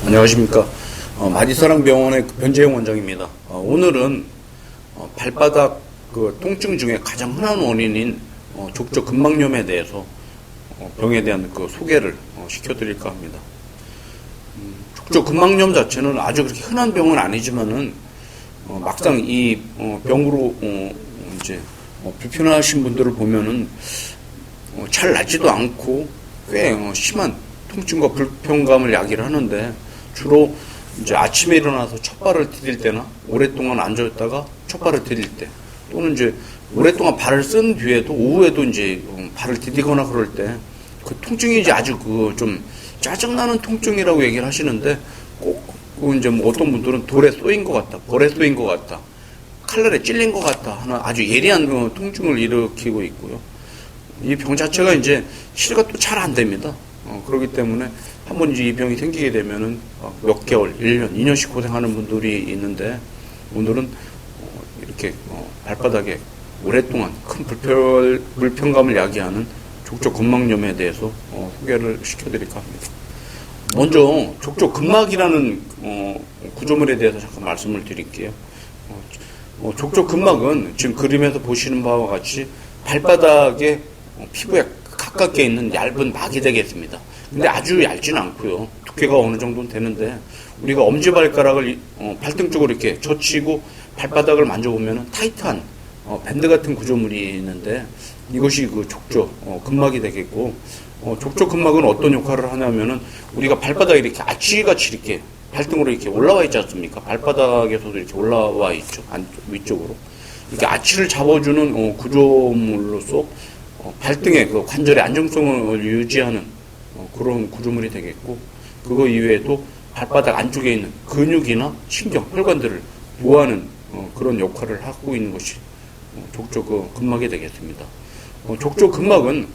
안녕하십니까. 마디사랑병원의 변재영 원장입니다. 오늘은 발바닥 통증 중에 가장 흔한 원인인 족저 근막염에 대해서 병에 대한 소개를 시켜드릴까 합니다. 족저 근막염 자체는 아주 그렇게 흔한 병은 아니지만은 막상 이 병으로 이제 불편하신 분들을 보면은 잘 낫지도 않고 꽤 심한 통증과 불편감을 야기를 하는데, 주로 이제 아침에 일어나서 첫 발을 디딜 때나 오랫동안 앉아있다가 첫 발을 디딜 때, 또는 이제 오랫동안 발을 쓴 뒤에도 오후에도 이제 발을 디디거나 그럴 때 그 통증이 이제 아주 좀 짜증나는 통증이라고 얘기를 하시는데, 꼭 이제 어떤 분들은 돌에 쏘인 것 같다, 벌에 쏘인 것 같다, 칼날에 찔린 것 같다 하는 아주 예리한 통증을 일으키고 있고요. 이 병 자체가 이제 치료가 또 잘 안 됩니다. 그렇기 때문에 한번 이제 이 병이 생기게 되면은 몇 개월, 1년, 2년씩 고생하는 분들이 있는데, 오늘은 이렇게 발바닥에 오랫동안 큰 불편감을 야기하는 족저 근막염에 대해서 소개를 시켜드릴까 합니다. 먼저 족저 근막이라는 구조물에 대해서 잠깐 말씀을 드릴게요. 족저 근막은 지금 그림에서 보시는 바와 같이 발바닥에 피부에 가깝게 있는 얇은 막이 되겠습니다. 근데 아주 얇지는 않고요. 두께가 어느 정도는 되는데, 우리가 엄지발가락을 발등 쪽으로 이렇게 젖히고 발바닥을 만져보면 타이트한 밴드 같은 구조물이 있는데, 이것이 족저 근막이 되겠고, 족저 근막은 어떤 역할을 하냐면은, 우리가 발바닥에 이렇게 아치같이 이렇게 발등으로 이렇게 올라와 있지 않습니까? 발바닥에서도 이렇게 올라와 있죠. 위쪽으로. 이렇게 아치를 잡아주는 구조물로서 발등의 관절의 안정성을 유지하는 그런 구조물이 되겠고, 그거 이외에도 발바닥 안쪽에 있는 근육이나 신경, 혈관들을 보호하는 그런 역할을 하고 있는 것이 족저 근막이 되겠습니다. 족저 근막은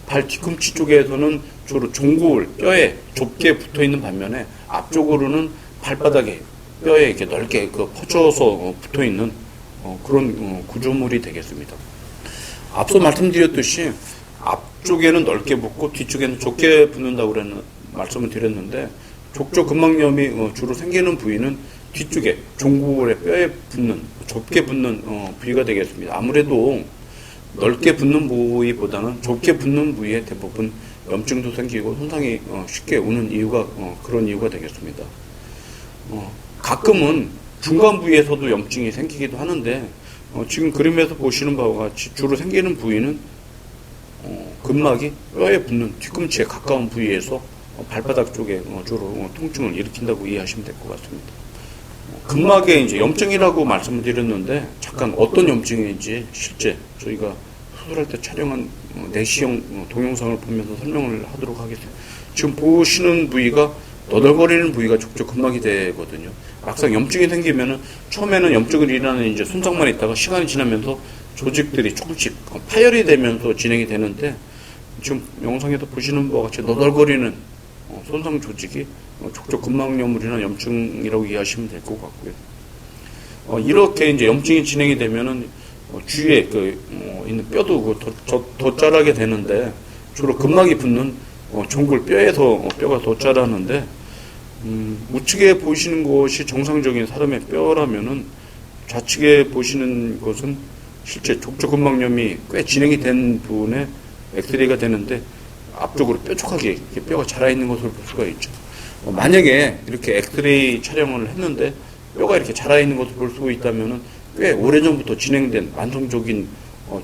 발 뒤꿈치 쪽에서는 주로 종골, 뼈에 좁게 붙어 있는 반면에, 앞쪽으로는 발바닥에 뼈에 이렇게 넓게 퍼져서 붙어 있는 그런 구조물이 되겠습니다. 앞서 말씀드렸듯이 앞쪽에는 넓게 붙고 뒤쪽에는 좁게 붙는다고 말씀을 드렸는데, 족저 근막염이 주로 생기는 부위는 뒤쪽에 종골의 뼈에 붙는, 좁게 붙는 부위가 되겠습니다. 아무래도 넓게 붙는 부위보다는 좁게 붙는 부위에 대부분 염증도 생기고 손상이 쉽게 오는 이유가 그런 이유가 되겠습니다. 가끔은 중간 부위에서도 염증이 생기기도 하는데, 지금 그림에서 보시는 바와 같이 주로 생기는 부위는 근막이 뼈에 붙는 뒤꿈치에 가까운 부위에서 발바닥 쪽에 주로 통증을 일으킨다고 이해하시면 될 것 같습니다. 근막에 이제 염증이라고 말씀을 드렸는데, 잠깐 어떤 염증인지 실제 저희가 수술할 때 촬영한 내시형 동영상을 보면서 설명을 하도록 하겠습니다. 지금 보시는 부위가 너덜거리는 부위가 족저 근막이 되거든요. 막상 염증이 생기면은 처음에는 염증을 일어나는 이제 손상만 있다가 시간이 지나면서 조직들이 조금씩 파열이 되면서 진행이 되는데, 지금 영상에서 보시는 바와 같이 너덜거리는 손상 조직이 족저 근막염물이나 염증이라고 이해하시면 될 것 같고요. 이렇게 이제 염증이 진행이 되면은 주위에 있는 뼈도 더 자라게 되는데, 주로 근막이 붙는 종골 뼈에서 뼈가 더 자라는데, 우측에 보시는 것이 정상적인 사람의 뼈라면은, 좌측에 보시는 것은 실제 족저 근막염이 꽤 진행이 된 부분에 엑스레이가 되는데, 앞쪽으로 뾰족하게 뼈가 자라 있는 것을 볼 수가 있죠. 만약에 이렇게 엑스레이 촬영을 했는데 뼈가 이렇게 자라 있는 것을 볼 수 있다면은 꽤 오래전부터 진행된 만성적인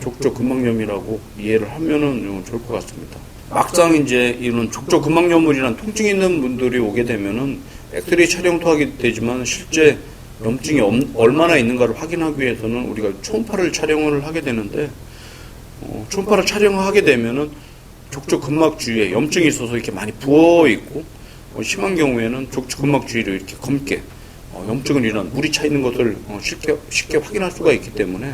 족저 근막염이라고 이해를 하면은 좋을 것 같습니다. 막상 이제 이런 족저 근막염물이란 통증이 있는 분들이 오게 되면은 엑스레이 촬영도 하게 되지만, 실제 염증이 얼마나 있는가를 확인하기 위해서는 우리가 초음파를 촬영을 하게 되는데, 초음파를 촬영하게 되면은 족저 근막 주위에 염증이 있어서 이렇게 많이 부어 있고, 심한 경우에는 족저 근막 주위를 이렇게 검게 염증을 일어난 물이 차 있는 것을 쉽게 확인할 수가 있기 때문에,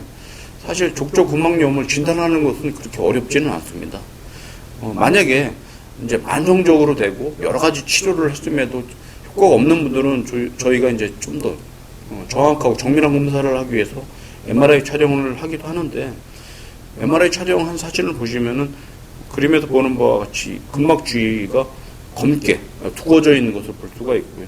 사실 족저 근막염을 진단하는 것은 그렇게 어렵지는 않습니다. 만약에 이제 만성적으로 되고 여러 가지 치료를 했음에도 효과가 없는 분들은 저희가 이제 좀 더 정확하고 정밀한 검사를 하기 위해서 MRI 촬영을 하기도 하는데, MRI 촬영한 사진을 보시면은 그림에서 보는 바와 같이 근막 주위가 검게 두꺼워져 있는 것을 볼 수가 있고요.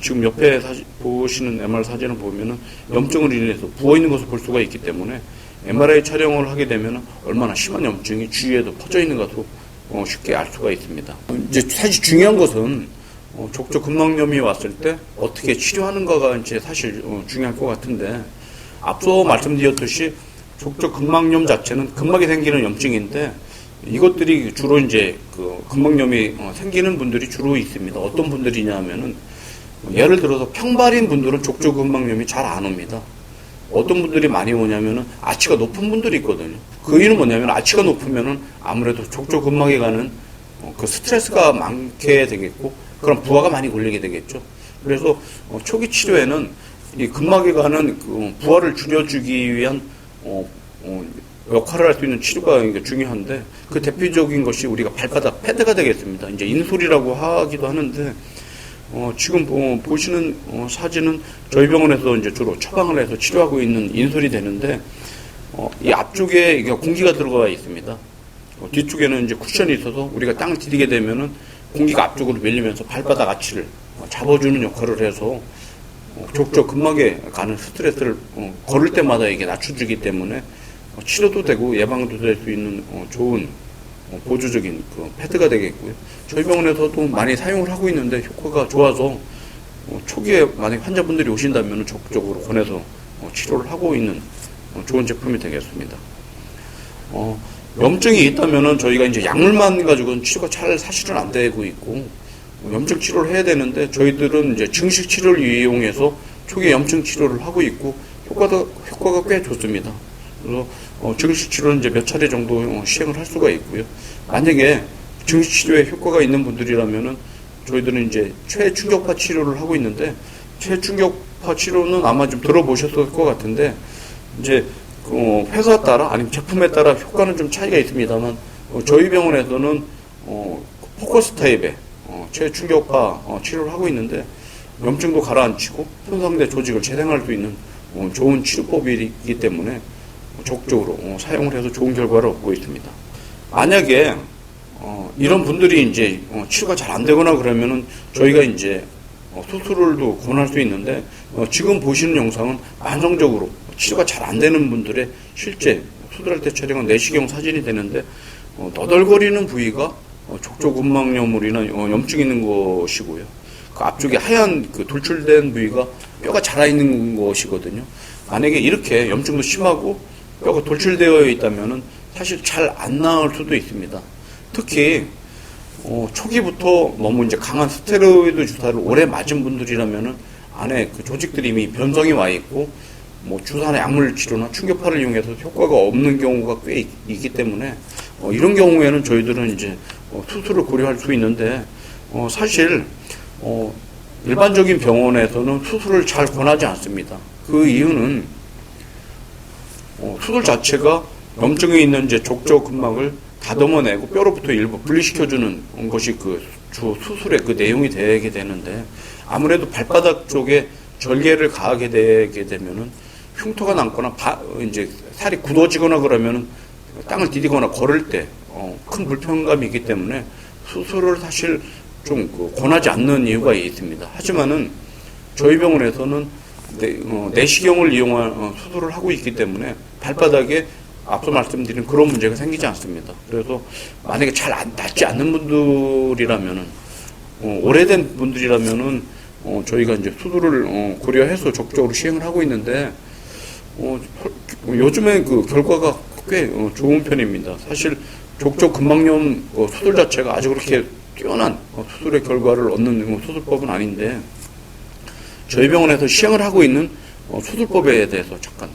지금 옆에 보시는 MR 사진을 보면은 염증을 인해서 부어 있는 것을 볼 수가 있기 때문에 MRI 촬영을 하게 되면 얼마나 심한 염증이 주위에도 퍼져 있는 것도 쉽게 알 수가 있습니다. 이제 사실 중요한 것은 족저 근막염이 왔을 때 어떻게 치료하는가가 이제 사실 중요할 것 같은데, 앞서 말씀드렸듯이 족저 근막염 자체는 근막에 생기는 염증인데, 이것들이 주로 이제 그 근막염이 생기는 분들이 주로 있습니다. 어떤 분들이냐 하면은, 예를 들어서 평발인 분들은 족저 근막염이 잘 안 옵니다. 어떤 분들이 많이 오냐면은 아치가 높은 분들이 있거든요. 그 이유는 뭐냐면 아치가 높으면은 아무래도 족저 근막에 가는 그 스트레스가 많게 되겠고, 그럼 부하가 많이 걸리게 되겠죠. 그래서 초기 치료에는 이 근막에 가는 그 부하를 줄여주기 위한 역할을 할 수 있는 치료가 중요한데, 그 대표적인 것이 우리가 발바닥 패드가 되겠습니다. 이제 인솔이라고 하기도 하는데, 지금 보시는 사진은 저희 병원에서 이제 주로 처방을 해서 치료하고 있는 인솔이 되는데, 이 앞쪽에 이게 공기가 들어가 있습니다. 뒤쪽에는 이제 쿠션이 있어서 우리가 땅을 디디게 되면은 공기가 앞쪽으로 밀리면서 발바닥 아치를 잡아주는 역할을 해서 족저 근막에 가는 스트레스를 걸을 때마다 이게 낮춰주기 때문에 치료도 되고 예방도 될 수 있는 좋은 보조적인 그 패드가 되겠고요. 저희 병원에서도 많이 사용을 하고 있는데 효과가 좋아서 초기에 만약 환자분들이 오신다면 적극적으로 권해서 치료를 하고 있는 좋은 제품이 되겠습니다. 염증이 있다면은 저희가 이제 약물만 가지고는 치료가 잘 사실은 안 되고 있고, 염증 치료를 해야 되는데 저희들은 이제 증식 치료를 이용해서 초기 염증 치료를 하고 있고 효과가 꽤 좋습니다. 그래서 증식 치료는 이제 몇 차례 정도 시행을 할 수가 있고요. 만약에 증식 치료에 효과가 있는 분들이라면은 저희들은 이제 최충격파 치료를 하고 있는데, 최충격파 치료는 아마 좀 들어보셨을 것 같은데, 이제 회사 따라 아니면 제품에 따라 효과는 좀 차이가 있습니다만, 저희 병원에서는 포커스 타입의 최충격파 치료를 하고 있는데, 염증도 가라앉히고 손상된 조직을 재생할 수 있는 좋은 치료법이기 때문에 적극적으로 사용을 해서 좋은 결과를 얻고 있습니다. 만약에 이런 분들이 이제 치료가 잘 안 되거나 그러면은 저희가 이제 수술을도 권할 수 있는데, 지금 보시는 영상은 만성적으로 치료가 잘 안 되는 분들의 실제 수술할 때 촬영한 내시경 사진이 되는데, 너덜거리는 부위가 족저 근막염물이나 염증 있는 것이고요. 그 앞쪽에 하얀 그 돌출된 부위가 뼈가 자라 있는 것이거든요. 만약에 이렇게 염증도 심하고 뼈가 돌출되어 있다면은 사실 잘 안 나을 수도 있습니다. 특히 초기부터 너무 이제 강한 스테로이드 주사를 오래 맞은 분들이라면은 안에 그 조직들이 이미 변성이 와 있고, 주사나 약물 치료나 충격파를 이용해서 효과가 없는 경우가 꽤 있기 때문에 이런 경우에는 저희들은 이제 수술을 고려할 수 있는데, 사실 일반적인 병원에서는 수술을 잘 권하지 않습니다. 그 이유는 수술 자체가 염증이 있는 이제 족저 근막을 다듬어내고 뼈로부터 일부 분리시켜주는 것이 그 주 수술의 그 내용이 되게 되는데, 아무래도 발바닥 쪽에 절개를 가하게 되게 되면은 흉터가 남거나 이제 살이 굳어지거나 그러면은 땅을 디디거나 걸을 때 큰 불편감이 있기 때문에 수술을 사실 좀 권하지 않는 이유가 있습니다. 하지만은 저희 병원에서는 내시경을 이용한 수술을 하고 있기 때문에 발바닥에 앞서 말씀드린 그런 문제가 생기지 않습니다. 그래서 만약에 잘 낫지 않는 분들이라면은, 오래된 분들이라면은 저희가 이제 수술을 고려해서 적극적으로 시행을 하고 있는데, 요즘에 그 결과가 꽤 좋은 편입니다. 사실 족저 근막염 수술 자체가 아주 그렇게 뛰어난 수술의 결과를 얻는 수술법은 아닌데, 저희 병원에서 시행을 하고 있는 수술법에 대해서 잠깐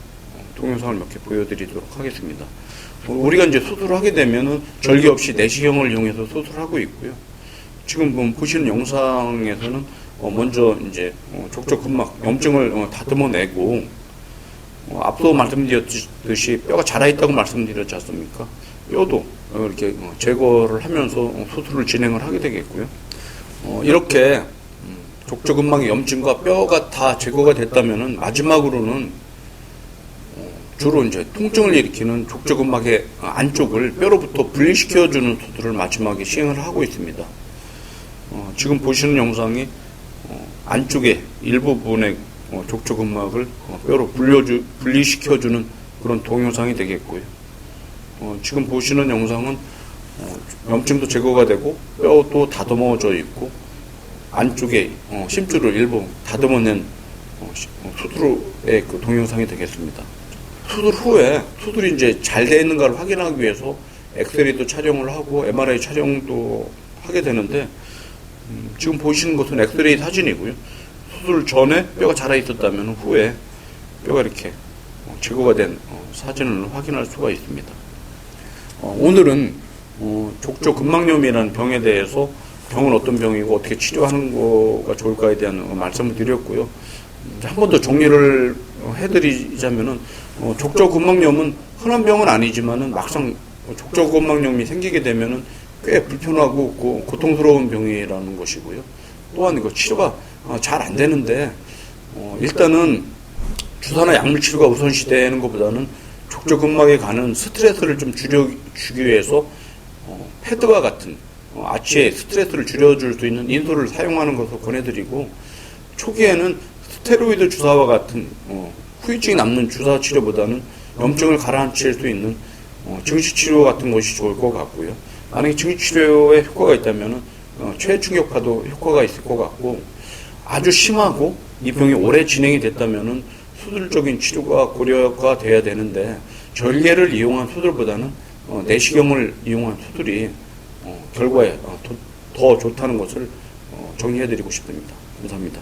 동영상을 몇 개 보여드리도록 하겠습니다. 우리가 이제 수술을 하게 되면은 절개 없이 내시경을 이용해서 수술하고 있고요. 지금 보시는 영상에서는 먼저 이제 족저 근막 염증을 다듬어내고, 앞서 말씀드렸듯이 뼈가 자라 있다고 말씀드렸지 않습니까? 뼈도 이렇게 제거를 하면서 수술을 진행을 하게 되겠고요. 이렇게 족저 근막의 염증과 뼈가 다 제거가 됐다면은 마지막으로는 주로 이제 통증을 일으키는 족저 근막의 안쪽을 뼈로부터 분리시켜주는 수술을 마지막에 시행을 하고 있습니다. 지금 보시는 영상이 안쪽에 일부분의 족저근막을 뼈로 분리시켜주는 그런 동영상이 되겠고요. 지금 보시는 영상은 염증도 제거가 되고 뼈도 다듬어져 있고 안쪽에 심줄을 일부 다듬어낸 수술의 그 동영상이 되겠습니다. 수술 후에 수술이 이제 잘 되어 있는가를 확인하기 위해서 엑스레이도 촬영을 하고 MRI 촬영도 하게 되는데 지금 보시는 것은 엑스레이 사진이고요. 수술 전에 뼈가 자라 있었다면 후에 뼈가 이렇게 제거가 된 사진을 확인할 수가 있습니다. 오늘은 족저근막염이라는 병에 대해서 병은 어떤 병이고 어떻게 치료하는 거가 좋을까에 대한 말씀을 드렸고요. 한 번 더 정리를 해드리자면은 족저근막염은 흔한 병은 아니지만은 막상 족저근막염이 생기게 되면은 꽤 불편하고 고통스러운 병이라는 것이고요. 또한 이거 치료가 잘 안 되는데 일단은 주사나 약물 치료가 우선시되는 것보다는 족저근막에 가는 스트레스를 좀 줄여주기 위해서 패드와 같은 아치의 스트레스를 줄여줄 수 있는 인솔을 사용하는 것을 권해드리고 초기에는 스테로이드 주사와 같은 후유증이 남는 주사 치료보다는 염증을 가라앉힐 수 있는 증시치료 같은 것이 좋을 것 같고요. 만약에 증시치료에 효과가 있다면 최충격파도 효과가 있을 것 같고 아주 심하고 이 병이 오래 진행이 됐다면 수술적인 치료가 고려가 돼야 되는데 절개를 이용한 수술보다는 내시경을 이용한 수술이 결과에 더 좋다는 것을 정리해드리고 싶습니다. 감사합니다.